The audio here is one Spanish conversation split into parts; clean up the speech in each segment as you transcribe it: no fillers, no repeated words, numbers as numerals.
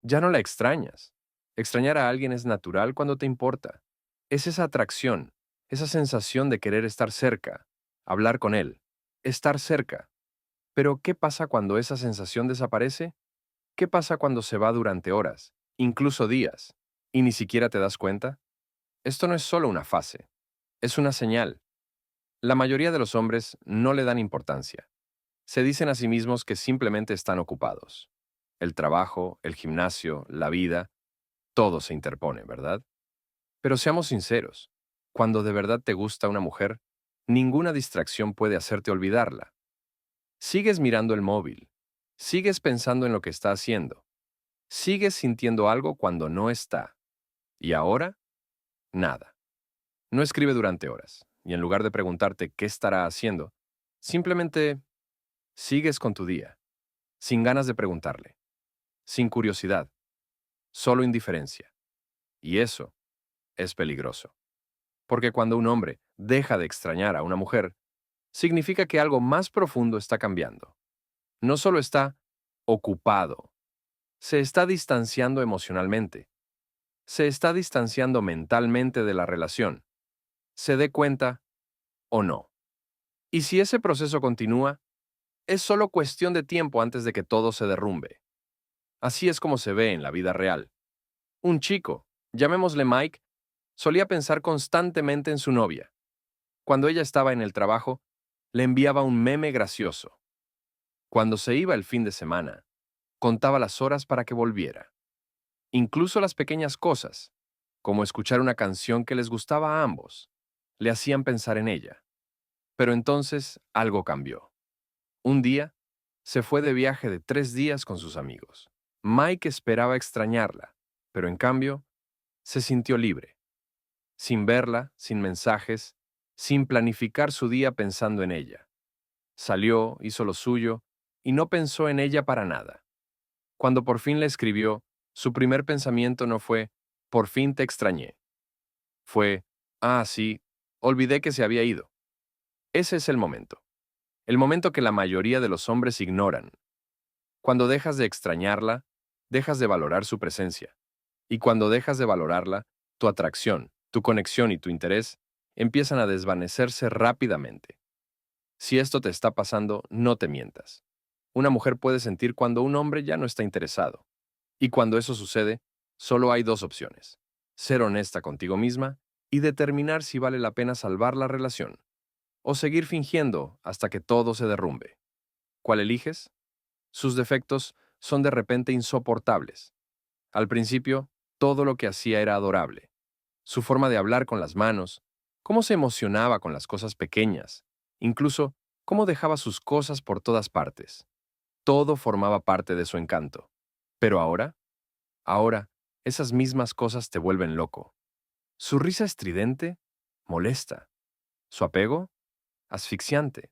Ya no la extrañas. Extrañar a alguien es natural cuando te importa. Es esa atracción, esa sensación de querer estar cerca, hablar con él, estar cerca. Pero ¿qué pasa cuando esa sensación desaparece? ¿Qué pasa cuando se va durante horas, incluso días, y ni siquiera te das cuenta? Esto no es solo una fase, es una señal. La mayoría de los hombres no le dan importancia. Se dicen a sí mismos que simplemente están ocupados. El trabajo, el gimnasio, la vida, todo se interpone, ¿verdad? Pero seamos sinceros, cuando de verdad te gusta una mujer, ninguna distracción puede hacerte olvidarla. Sigues mirando el móvil, sigues pensando en lo que está haciendo, sigues sintiendo algo cuando no está. Y ahora, nada. No escribe durante horas, y en lugar de preguntarte qué estará haciendo, simplemente sigues con tu día, sin ganas de preguntarle, sin curiosidad, solo indiferencia. Y eso es peligroso. Porque cuando un hombre deja de extrañar a una mujer, significa que algo más profundo está cambiando. No solo está ocupado, se está distanciando emocionalmente, se está distanciando mentalmente de la relación, se dé cuenta o no. Y si ese proceso continúa, es solo cuestión de tiempo antes de que todo se derrumbe. Así es como se ve en la vida real. Un chico, llamémosle Mike, solía pensar constantemente en su novia. Cuando ella estaba en el trabajo, le enviaba un meme gracioso. Cuando se iba el fin de semana, contaba las horas para que volviera. Incluso las pequeñas cosas, como escuchar una canción que les gustaba a ambos, le hacían pensar en ella. Pero entonces algo cambió. Un día, se fue de viaje de 3 días con sus amigos. Mike esperaba extrañarla, pero en cambio, se sintió libre, sin verla, sin mensajes, sin planificar su día pensando en ella. Salió, hizo lo suyo, y no pensó en ella para nada. Cuando por fin le escribió, su primer pensamiento no fue, por fin te extrañé. Fue, ah, sí, olvidé que se había ido. Ese es el momento que la mayoría de los hombres ignoran. Cuando dejas de extrañarla, dejas de valorar su presencia. Y cuando dejas de valorarla, tu atracción, tu conexión y tu interés empiezan a desvanecerse rápidamente. Si esto te está pasando, no te mientas. Una mujer puede sentir cuando un hombre ya no está interesado. Y cuando eso sucede, solo hay dos opciones: ser honesta contigo misma y determinar si vale la pena salvar la relación, o seguir fingiendo hasta que todo se derrumbe. ¿Cuál eliges? Sus defectos son de repente insoportables. Al principio, todo lo que hacía era adorable. Su forma de hablar con las manos, cómo se emocionaba con las cosas pequeñas, incluso cómo dejaba sus cosas por todas partes. Todo formaba parte de su encanto. Pero ahora, esas mismas cosas te vuelven loco. Su risa estridente molesta. Su apego, asfixiante.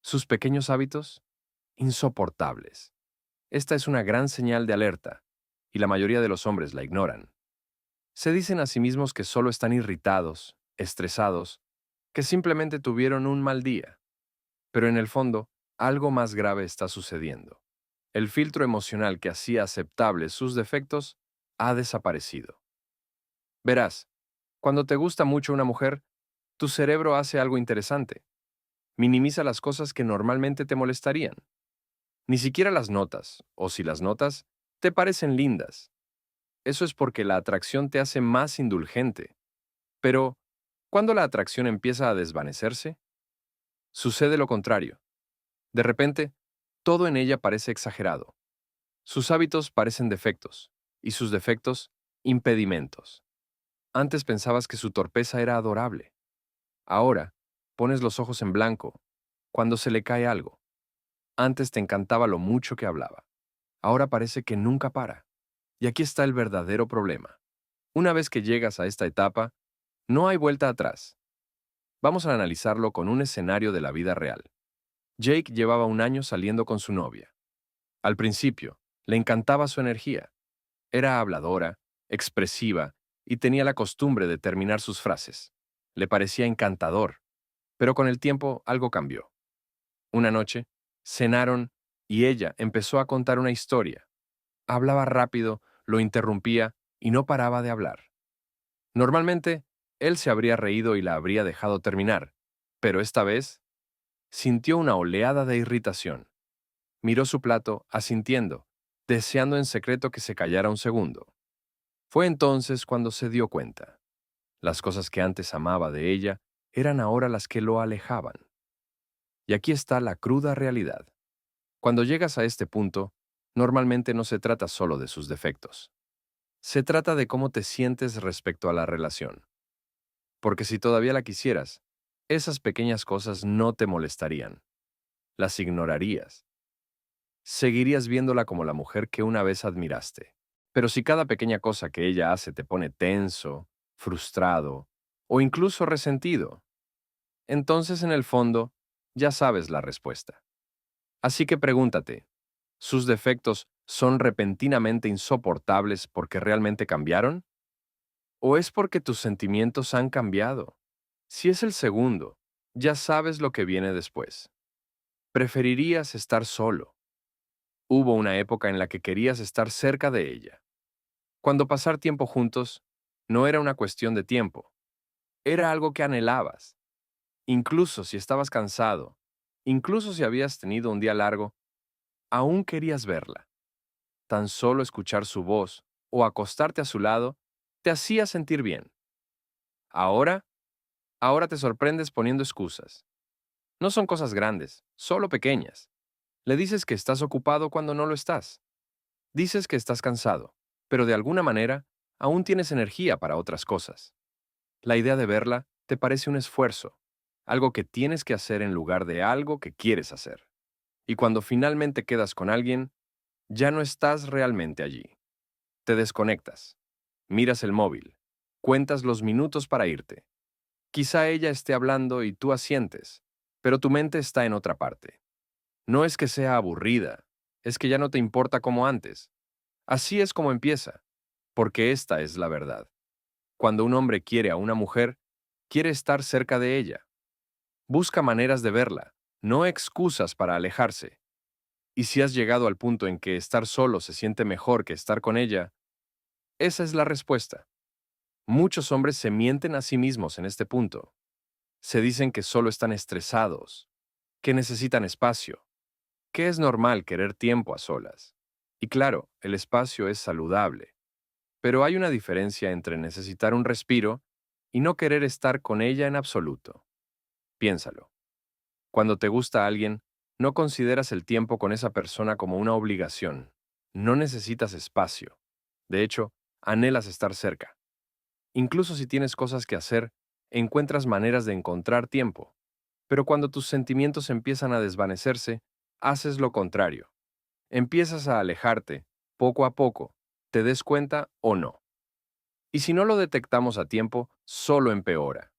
Sus pequeños hábitos, insoportables. Esta es una gran señal de alerta, y la mayoría de los hombres la ignoran. Se dicen a sí mismos que solo están irritados, estresados, que simplemente tuvieron un mal día, pero en el fondo, algo más grave está sucediendo. El filtro emocional que hacía aceptables sus defectos ha desaparecido. Verás, cuando te gusta mucho una mujer, tu cerebro hace algo interesante. Minimiza las cosas que normalmente te molestarían. Ni siquiera las notas, o si las notas, te parecen lindas. Eso es porque la atracción te hace más indulgente. Pero, cuando la atracción empieza a desvanecerse, sucede lo contrario. De repente, todo en ella parece exagerado. Sus hábitos parecen defectos, y sus defectos, impedimentos. Antes pensabas que su torpeza era adorable. Ahora, pones los ojos en blanco cuando se le cae algo. Antes te encantaba lo mucho que hablaba. Ahora parece que nunca para. Y aquí está el verdadero problema. Una vez que llegas a esta etapa, no hay vuelta atrás. Vamos a analizarlo con un escenario de la vida real. Jake llevaba un año saliendo con su novia. Al principio, le encantaba su energía. Era habladora, expresiva y tenía la costumbre de terminar sus frases. Le parecía encantador, pero con el tiempo algo cambió. Una noche, cenaron y ella empezó a contar una historia. Hablaba rápido, lo interrumpía y no paraba de hablar. Normalmente, él se habría reído y la habría dejado terminar, pero esta vez sintió una oleada de irritación. Miró su plato, asintiendo, deseando en secreto que se callara un segundo. Fue entonces cuando se dio cuenta. Las cosas que antes amaba de ella eran ahora las que lo alejaban. Y aquí está la cruda realidad. Cuando llegas a este punto, normalmente no se trata solo de sus defectos. Se trata de cómo te sientes respecto a la relación. Porque si todavía la quisieras, esas pequeñas cosas no te molestarían. Las ignorarías. Seguirías viéndola como la mujer que una vez admiraste. Pero si cada pequeña cosa que ella hace te pone tenso, frustrado o incluso resentido, entonces en el fondo ya sabes la respuesta. Así que pregúntate, ¿sus defectos son repentinamente insoportables porque realmente cambiaron? ¿O es porque tus sentimientos han cambiado? Si es el segundo, ya sabes lo que viene después. Preferirías estar solo. Hubo una época en la que querías estar cerca de ella. Cuando pasar tiempo juntos no era una cuestión de tiempo, era algo que anhelabas. Incluso si estabas cansado, incluso si habías tenido un día largo, aún querías verla. Tan solo escuchar su voz o acostarte a su lado te hacía sentir bien. Ahora, ahora te sorprendes poniendo excusas. No son cosas grandes, solo pequeñas. Le dices que estás ocupado cuando no lo estás. Dices que estás cansado, pero de alguna manera aún tienes energía para otras cosas. La idea de verla te parece un esfuerzo, algo que tienes que hacer en lugar de algo que quieres hacer. Y cuando finalmente quedas con alguien, ya no estás realmente allí. Te desconectas, miras el móvil, cuentas los minutos para irte. Quizá ella esté hablando y tú asientes, pero tu mente está en otra parte. No es que sea aburrida, es que ya no te importa como antes. Así es como empieza, porque esta es la verdad. Cuando un hombre quiere a una mujer, quiere estar cerca de ella. Busca maneras de verla, no excusas para alejarse. Y si has llegado al punto en que estar solo se siente mejor que estar con ella, esa es la respuesta. Muchos hombres se mienten a sí mismos en este punto. Se dicen que solo están estresados, que necesitan espacio, que es normal querer tiempo a solas. Y claro, el espacio es saludable, pero hay una diferencia entre necesitar un respiro y no querer estar con ella en absoluto. Piénsalo. Cuando te gusta alguien, no consideras el tiempo con esa persona como una obligación. No necesitas espacio. De hecho, anhelas estar cerca. Incluso si tienes cosas que hacer, encuentras maneras de encontrar tiempo. Pero cuando tus sentimientos empiezan a desvanecerse, haces lo contrario. Empiezas a alejarte, poco a poco, te des cuenta o no. Y si no lo detectamos a tiempo, solo empeora.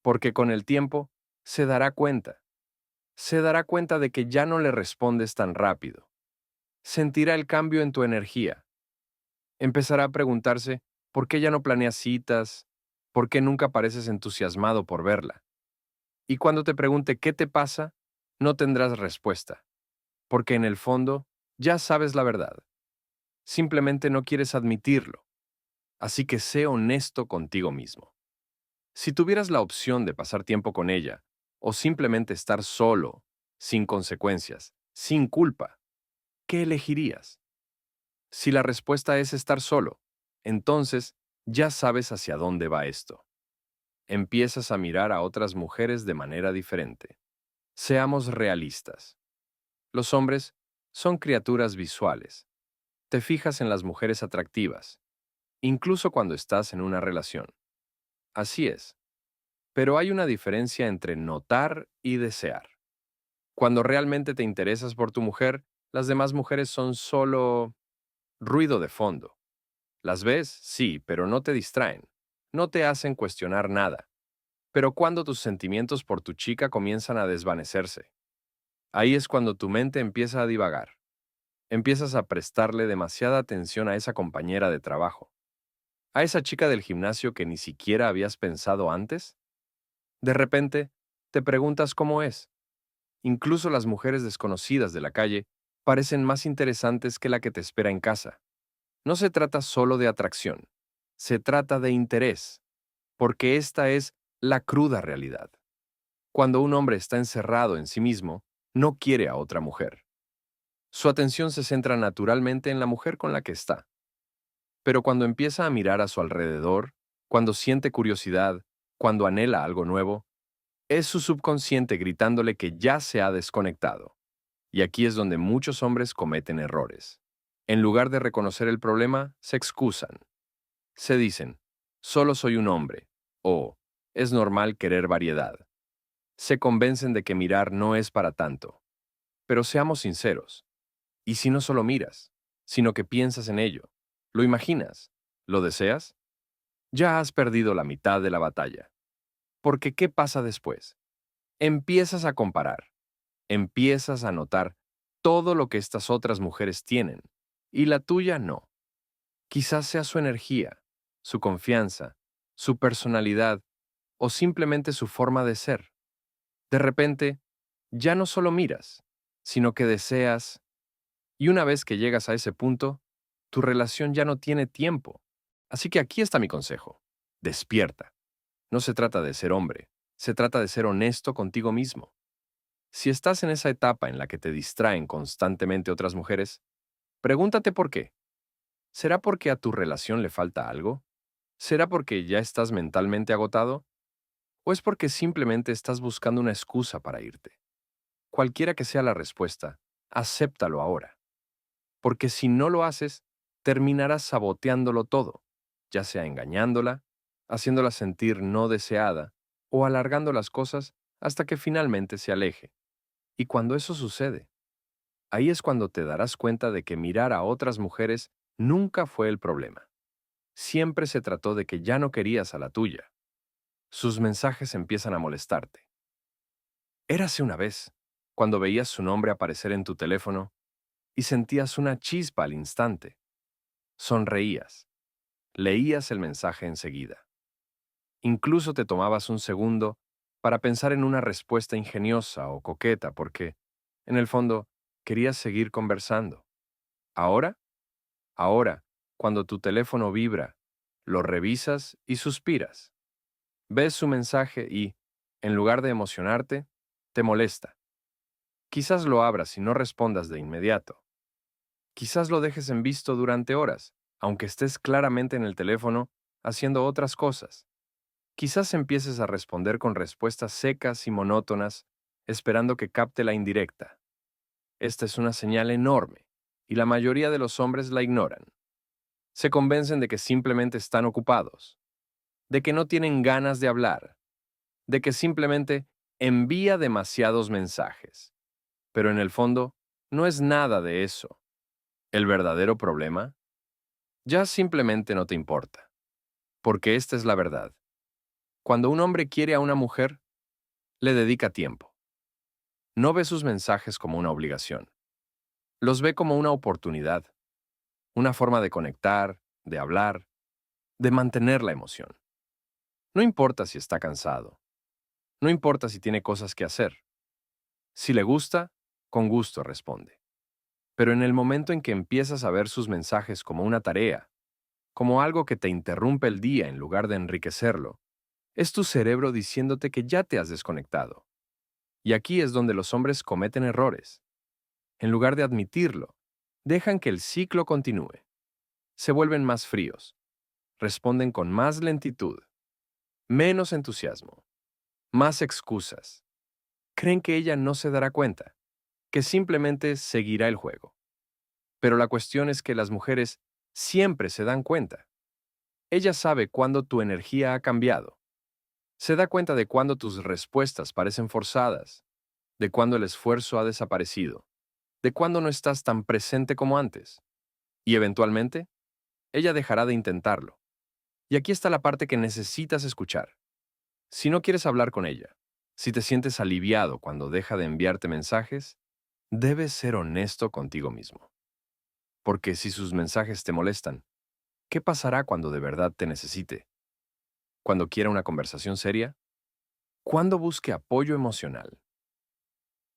Porque con el tiempo, se dará cuenta. Se dará cuenta de que ya no le respondes tan rápido. Sentirá el cambio en tu energía. Empezará a preguntarse por qué ya no planeas citas, por qué nunca pareces entusiasmado por verla. Y cuando te pregunte qué te pasa, no tendrás respuesta, porque en el fondo ya sabes la verdad. Simplemente no quieres admitirlo. Así que sé honesto contigo mismo. Si tuvieras la opción de pasar tiempo con ella, o simplemente estar solo, sin consecuencias, sin culpa, ¿qué elegirías? Si la respuesta es estar solo, entonces ya sabes hacia dónde va esto. Empiezas a mirar a otras mujeres de manera diferente. Seamos realistas. Los hombres son criaturas visuales. Te fijas en las mujeres atractivas, incluso cuando estás en una relación. Así es. Pero hay una diferencia entre notar y desear. Cuando realmente te interesas por tu mujer, las demás mujeres son solo ruido de fondo. Las ves, sí, pero no te distraen. No te hacen cuestionar nada. Pero cuando tus sentimientos por tu chica comienzan a desvanecerse, ahí es cuando tu mente empieza a divagar. Empiezas a prestarle demasiada atención a esa compañera de trabajo, a esa chica del gimnasio que ni siquiera habías pensado antes. De repente, te preguntas cómo es. Incluso las mujeres desconocidas de la calle parecen más interesantes que la que te espera en casa. No se trata solo de atracción, se trata de interés, porque esta es la cruda realidad. Cuando un hombre está encerrado en sí mismo, no quiere a otra mujer. Su atención se centra naturalmente en la mujer con la que está. Pero cuando empieza a mirar a su alrededor, cuando siente curiosidad, cuando anhela algo nuevo, es su subconsciente gritándole que ya se ha desconectado. Y aquí es donde muchos hombres cometen errores. En lugar de reconocer el problema, se excusan. Se dicen, solo soy un hombre, o es normal querer variedad. Se convencen de que mirar no es para tanto. Pero seamos sinceros, ¿y si no solo miras, sino que piensas en ello? ¿Lo imaginas? ¿Lo deseas? Ya has perdido la mitad de la batalla. Porque ¿qué pasa después? Empiezas a comparar, empiezas a notar todo lo que estas otras mujeres tienen, y la tuya no. Quizás sea su energía, su confianza, su personalidad o simplemente su forma de ser. De repente, ya no solo miras, sino que deseas, y una vez que llegas a ese punto, tu relación ya no tiene tiempo. Así que aquí está mi consejo. Despierta. No se trata de ser hombre, se trata de ser honesto contigo mismo. Si estás en esa etapa en la que te distraen constantemente otras mujeres, pregúntate por qué. ¿Será porque a tu relación le falta algo? ¿Será porque ya estás mentalmente agotado? ¿O es porque simplemente estás buscando una excusa para irte? Cualquiera que sea la respuesta, acéptalo ahora. Porque si no lo haces, terminarás saboteándolo todo, ya sea engañándola, haciéndola sentir no deseada o alargando las cosas hasta que finalmente se aleje. Y cuando eso sucede, ahí es cuando te darás cuenta de que mirar a otras mujeres nunca fue el problema. Siempre se trató de que ya no querías a la tuya. Sus mensajes empiezan a molestarte. Érase una vez, cuando veías su nombre aparecer en tu teléfono y sentías una chispa al instante. Sonreías, leías el mensaje enseguida. Incluso te tomabas un segundo para pensar en una respuesta ingeniosa o coqueta porque, en el fondo, querías seguir conversando. Ahora, ahora, cuando tu teléfono vibra, lo revisas y suspiras. Ves su mensaje y, en lugar de emocionarte, te molesta. Quizás lo abras y no respondas de inmediato. Quizás lo dejes en visto durante horas, aunque estés claramente en el teléfono haciendo otras cosas. Quizás empieces a responder con respuestas secas y monótonas, esperando que capte la indirecta. Esta es una señal enorme, y la mayoría de los hombres la ignoran. Se convencen de que simplemente están ocupados, de que no tienen ganas de hablar, de que simplemente envía demasiados mensajes. Pero en el fondo, no es nada de eso. El verdadero problema ya simplemente no te importa. Porque esta es la verdad. Cuando un hombre quiere a una mujer, le dedica tiempo. No ve sus mensajes como una obligación. Los ve como una oportunidad, una forma de conectar, de hablar, de mantener la emoción. No importa si está cansado. No importa si tiene cosas que hacer. Si le gusta, con gusto responde. Pero en el momento en que empiezas a ver sus mensajes como una tarea, como algo que te interrumpe el día en lugar de enriquecerlo, es tu cerebro diciéndote que ya te has desconectado. Y aquí es donde los hombres cometen errores. En lugar de admitirlo, dejan que el ciclo continúe. Se vuelven más fríos, responden con más lentitud, menos entusiasmo, más excusas. Creen que ella no se dará cuenta, que simplemente seguirá el juego. Pero la cuestión es que las mujeres siempre se dan cuenta. Ella sabe cuándo tu energía ha cambiado. Se da cuenta de cuándo tus respuestas parecen forzadas, de cuándo el esfuerzo ha desaparecido, de cuándo no estás tan presente como antes. Y eventualmente, ella dejará de intentarlo. Y aquí está la parte que necesitas escuchar. Si no quieres hablar con ella, si te sientes aliviado cuando deja de enviarte mensajes, debes ser honesto contigo mismo. Porque si sus mensajes te molestan, ¿qué pasará cuando de verdad te necesite? ¿Cuando quiera una conversación seria? ¿Cuándo busque apoyo emocional?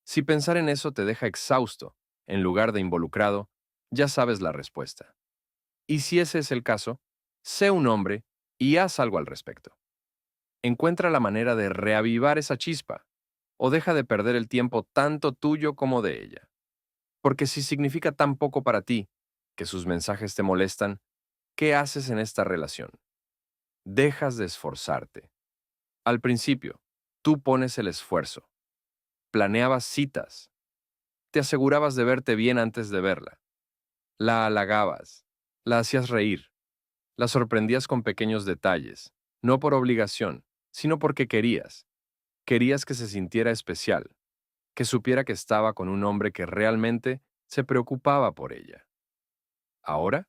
Si pensar en eso te deja exhausto, en lugar de involucrado, ya sabes la respuesta. Y si ese es el caso, sé un hombre y haz algo al respecto. Encuentra la manera de reavivar esa chispa, o deja de perder el tiempo tanto tuyo como de ella. Porque si significa tan poco para ti, que sus mensajes te molestan, ¿qué haces en esta relación? Dejas de esforzarte. Al principio, tú pones el esfuerzo. Planeabas citas. Te asegurabas de verte bien antes de verla. La halagabas. La hacías reír. La sorprendías con pequeños detalles, no por obligación, sino porque querías. Querías que se sintiera especial, que supiera que estaba con un hombre que realmente se preocupaba por ella. ¿Ahora?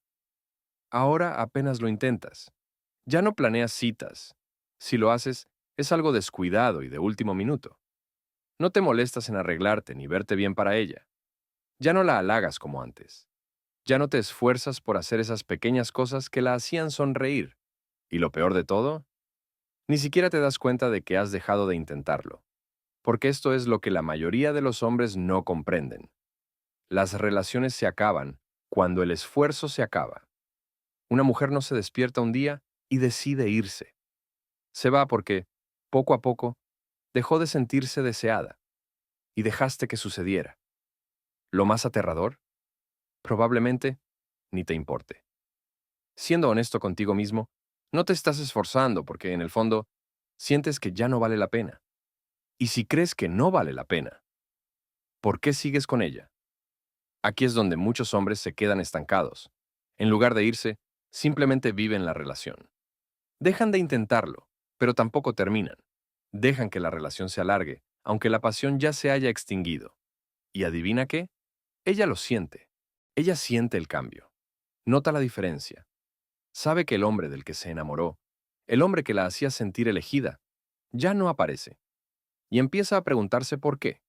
Ahora apenas lo intentas. Ya no planeas citas. Si lo haces, es algo descuidado y de último minuto. No te molestas en arreglarte ni verte bien para ella. Ya no la halagas como antes. Ya no te esfuerzas por hacer esas pequeñas cosas que la hacían sonreír. Y lo peor de todo, ni siquiera te das cuenta de que has dejado de intentarlo. Porque esto es lo que la mayoría de los hombres no comprenden. Las relaciones se acaban cuando el esfuerzo se acaba. Una mujer no se despierta un día y decide irse. Se va porque, poco a poco, dejó de sentirse deseada y dejaste que sucediera. Lo más aterrador, probablemente, ni te importe. Siendo honesto contigo mismo, no te estás esforzando porque, en el fondo, sientes que ya no vale la pena. Y si crees que no vale la pena, ¿por qué sigues con ella? Aquí es donde muchos hombres se quedan estancados. En lugar de irse, simplemente viven la relación. Dejan de intentarlo, pero tampoco terminan. Dejan que la relación se alargue, aunque la pasión ya se haya extinguido. ¿Y adivina qué? Ella lo siente. Ella siente el cambio. Nota la diferencia. Sabe que el hombre del que se enamoró, el hombre que la hacía sentir elegida, ya no aparece. Y empieza a preguntarse por qué.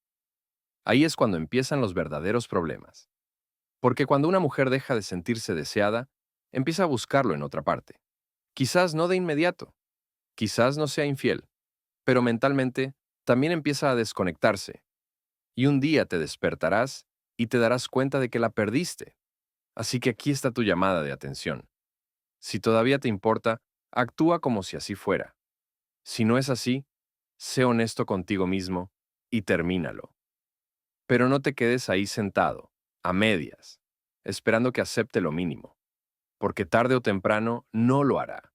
Ahí es cuando empiezan los verdaderos problemas. Porque cuando una mujer deja de sentirse deseada, empieza a buscarlo en otra parte. Quizás no de inmediato, quizás no sea infiel, pero mentalmente también empieza a desconectarse. Y un día te despertarás y te darás cuenta de que la perdiste. Así que aquí está tu llamada de atención. Si todavía te importa, actúa como si así fuera. Si no es así, sé honesto contigo mismo y termínalo. Pero no te quedes ahí sentado, a medias, esperando que acepte lo mínimo, porque tarde o temprano no lo hará.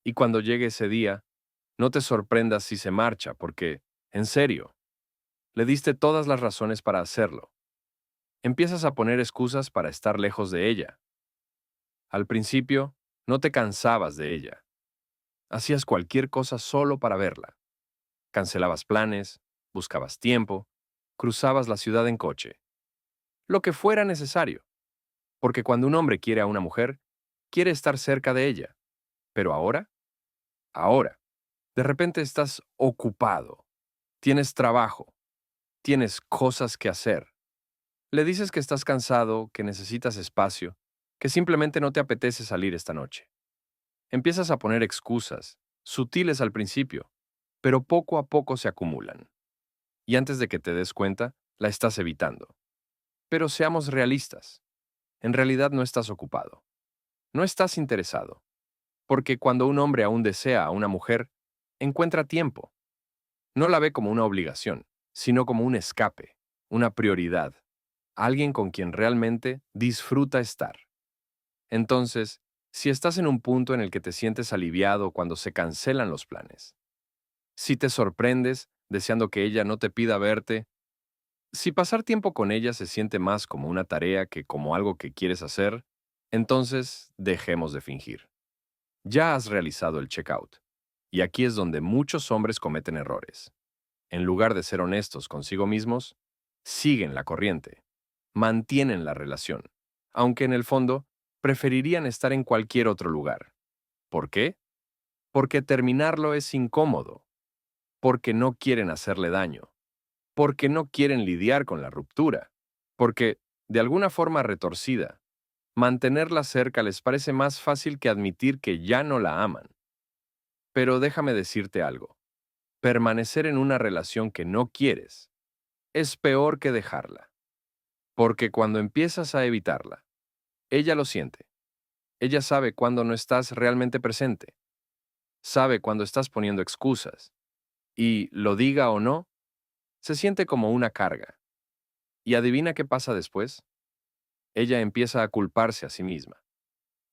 Y cuando llegue ese día, no te sorprendas si se marcha, porque, en serio, le diste todas las razones para hacerlo. Empiezas a poner excusas para estar lejos de ella. Al principio, no te cansabas de ella. Hacías cualquier cosa solo para verla. Cancelabas planes, buscabas tiempo, cruzabas la ciudad en coche. Lo que fuera necesario. Porque cuando un hombre quiere a una mujer, quiere estar cerca de ella. Pero ahora, de repente estás ocupado. Tienes trabajo. Tienes cosas que hacer. Le dices que estás cansado, que necesitas espacio, que simplemente no te apetece salir esta noche. Empiezas a poner excusas, sutiles al principio, pero poco a poco se acumulan. Y antes de que te des cuenta, la estás evitando. Pero seamos realistas. En realidad no estás ocupado. No estás interesado. Porque cuando un hombre aún desea a una mujer, encuentra tiempo. No la ve como una obligación, sino como un escape, una prioridad, alguien con quien realmente disfruta estar. Entonces, si estás en un punto en el que te sientes aliviado cuando se cancelan los planes, si te sorprendes deseando que ella no te pida verte, si pasar tiempo con ella se siente más como una tarea que como algo que quieres hacer, entonces dejemos de fingir. Ya has realizado el checkout. Y aquí es donde muchos hombres cometen errores. En lugar de ser honestos consigo mismos, siguen la corriente, mantienen la relación, aunque en el fondo preferirían estar en cualquier otro lugar. ¿Por qué? Porque terminarlo es incómodo, porque no quieren hacerle daño, porque no quieren lidiar con la ruptura, porque, de alguna forma retorcida, mantenerla cerca les parece más fácil que admitir que ya no la aman. Pero déjame decirte algo. Permanecer en una relación que no quieres es peor que dejarla. Porque cuando empiezas a evitarla, ella lo siente. Ella sabe cuando no estás realmente presente. Sabe cuando estás poniendo excusas. Y, lo diga o no, se siente como una carga. ¿Y adivina qué pasa después? Ella empieza a culparse a sí misma.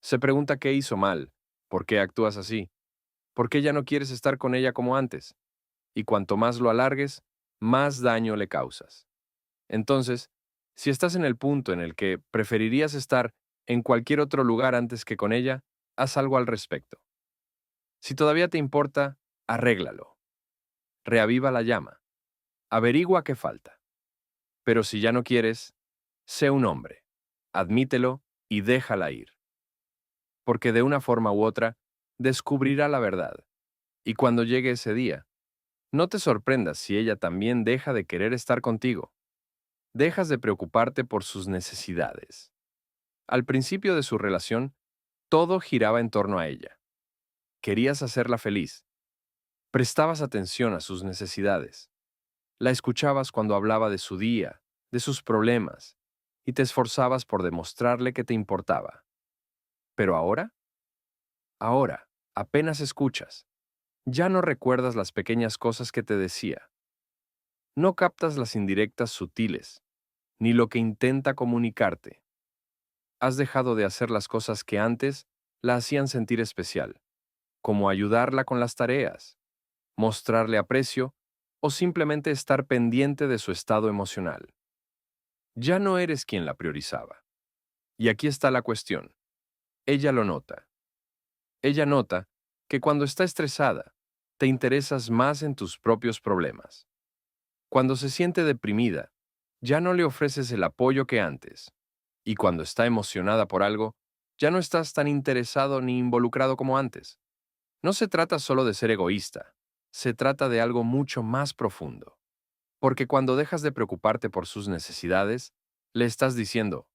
Se pregunta qué hizo mal, por qué actúas así, por qué ya no quieres estar con ella como antes. Y cuanto más lo alargues, más daño le causas. Entonces, si estás en el punto en el que preferirías estar en cualquier otro lugar antes que con ella, haz algo al respecto. Si todavía te importa, arréglalo. Reaviva la llama. Averigua qué falta. Pero si ya no quieres, sé un hombre. Admítelo y déjala ir. Porque de una forma u otra, descubrirá la verdad. Y cuando llegue ese día, no te sorprendas si ella también deja de querer estar contigo. Dejas de preocuparte por sus necesidades. Al principio de su relación, todo giraba en torno a ella. Querías hacerla feliz. Prestabas atención a sus necesidades. La escuchabas cuando hablaba de su día, de sus problemas, y te esforzabas por demostrarle que te importaba. Pero ahora, apenas escuchas. Ya no recuerdas las pequeñas cosas que te decía. No captas las indirectas sutiles, ni lo que intenta comunicarte. Has dejado de hacer las cosas que antes la hacían sentir especial, como ayudarla con las tareas, mostrarle aprecio o simplemente estar pendiente de su estado emocional. Ya no eres quien la priorizaba. Y aquí está la cuestión. Ella lo nota. Ella nota que cuando está estresada, te interesas más en tus propios problemas. Cuando se siente deprimida, ya no le ofreces el apoyo que antes. Y cuando está emocionada por algo, ya no estás tan interesado ni involucrado como antes. No se trata solo de ser egoísta, se trata de algo mucho más profundo. Porque cuando dejas de preocuparte por sus necesidades, le estás diciendo,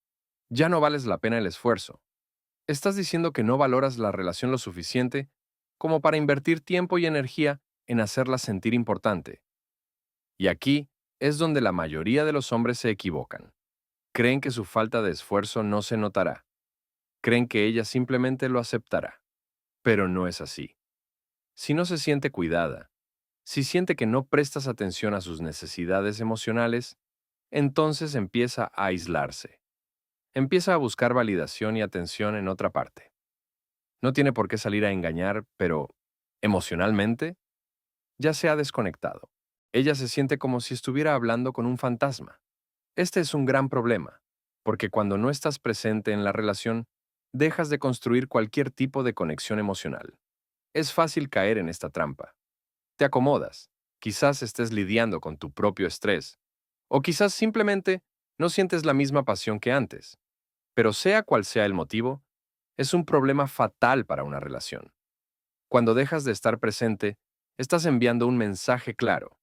ya no vales la pena el esfuerzo. Estás diciendo que no valoras la relación lo suficiente como para invertir tiempo y energía en hacerla sentir importante. Y aquí es donde la mayoría de los hombres se equivocan. Creen que su falta de esfuerzo no se notará. Creen que ella simplemente lo aceptará. Pero no es así. Si no se siente cuidada, si siente que no prestas atención a sus necesidades emocionales, entonces empieza a aislarse. Empieza a buscar validación y atención en otra parte. No tiene por qué salir a engañar, pero emocionalmente ya se ha desconectado. Ella se siente como si estuviera hablando con un fantasma. Este es un gran problema, porque cuando no estás presente en la relación, dejas de construir cualquier tipo de conexión emocional. Es fácil caer en esta trampa. Te acomodas, quizás estés lidiando con tu propio estrés, o quizás simplemente no sientes la misma pasión que antes. Pero sea cual sea el motivo, es un problema fatal para una relación. Cuando dejas de estar presente, estás enviando un mensaje claro.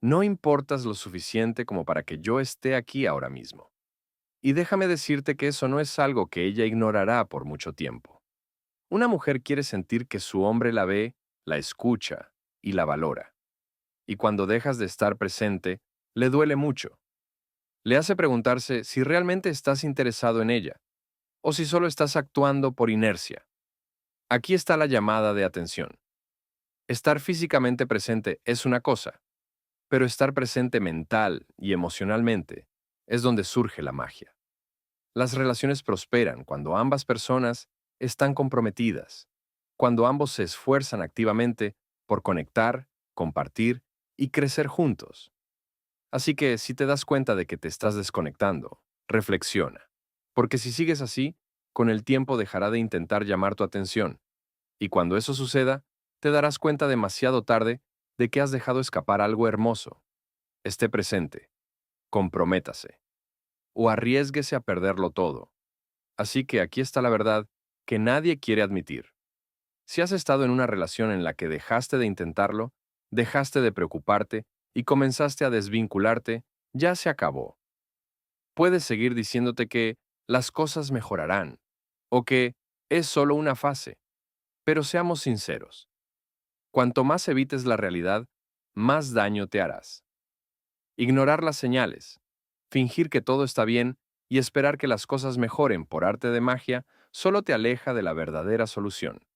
No importas lo suficiente como para que yo esté aquí ahora mismo. Y déjame decirte que eso no es algo que ella ignorará por mucho tiempo. Una mujer quiere sentir que su hombre la ve, la escucha y la valora. Y cuando dejas de estar presente, le duele mucho. Le hace preguntarse si realmente estás interesado en ella o si solo estás actuando por inercia. Aquí está la llamada de atención. Estar físicamente presente es una cosa, pero estar presente mental y emocionalmente es donde surge la magia. Las relaciones prosperan cuando ambas personas están comprometidas, cuando ambos se esfuerzan activamente por conectar, compartir y crecer juntos. Así que si te das cuenta de que te estás desconectando, reflexiona, porque si sigues así, con el tiempo dejará de intentar llamar tu atención, y cuando eso suceda, te darás cuenta demasiado tarde de que has dejado escapar algo hermoso. Esté presente, comprométase, o arriésguese a perderlo todo. Así que aquí está la verdad que nadie quiere admitir. Si has estado en una relación en la que dejaste de intentarlo, dejaste de preocuparte y comenzaste a desvincularte, ya se acabó. Puedes seguir diciéndote que las cosas mejorarán o que es solo una fase, pero seamos sinceros. Cuanto más evites la realidad, más daño te harás. Ignorar las señales, Fingir que todo está bien y esperar que las cosas mejoren por arte de magia solo te aleja de la verdadera solución.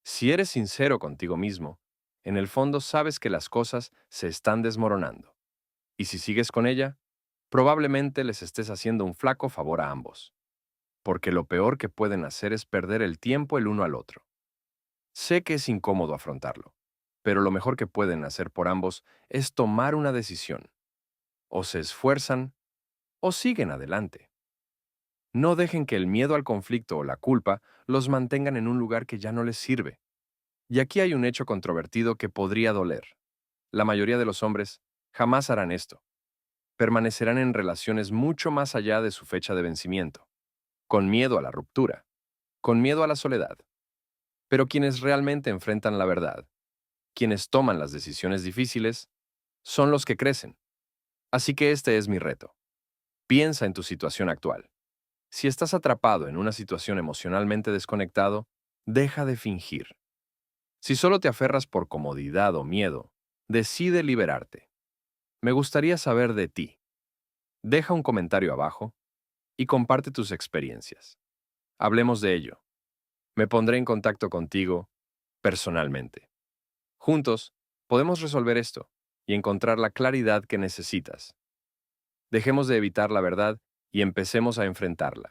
Si eres sincero contigo mismo, en el fondo sabes que las cosas se están desmoronando. Y si sigues con ella, probablemente les estés haciendo un flaco favor a ambos, porque lo peor que pueden hacer es perder el tiempo el uno al otro. Sé que es incómodo afrontarlo, pero lo mejor que pueden hacer por ambos es tomar una decisión. O se esfuerzan o siguen adelante. No dejen que el miedo al conflicto o la culpa los mantengan en un lugar que ya no les sirve. Y aquí hay un hecho controvertido que podría doler. La mayoría de los hombres jamás harán esto. Permanecerán en relaciones mucho más allá de su fecha de vencimiento, con miedo a la ruptura, con miedo a la soledad. Pero quienes realmente enfrentan la verdad, quienes toman las decisiones difíciles, son los que crecen. Así que este es mi reto. Piensa en tu situación actual. Si estás atrapado en una situación emocionalmente desconectado, deja de fingir. Si solo te aferras por comodidad o miedo, decide liberarte. Me gustaría saber de ti. Deja un comentario abajo y comparte tus experiencias. Hablemos de ello. Me pondré en contacto contigo personalmente. Juntos, podemos resolver esto y encontrar la claridad que necesitas. Dejemos de evitar la verdad y empecemos a enfrentarla.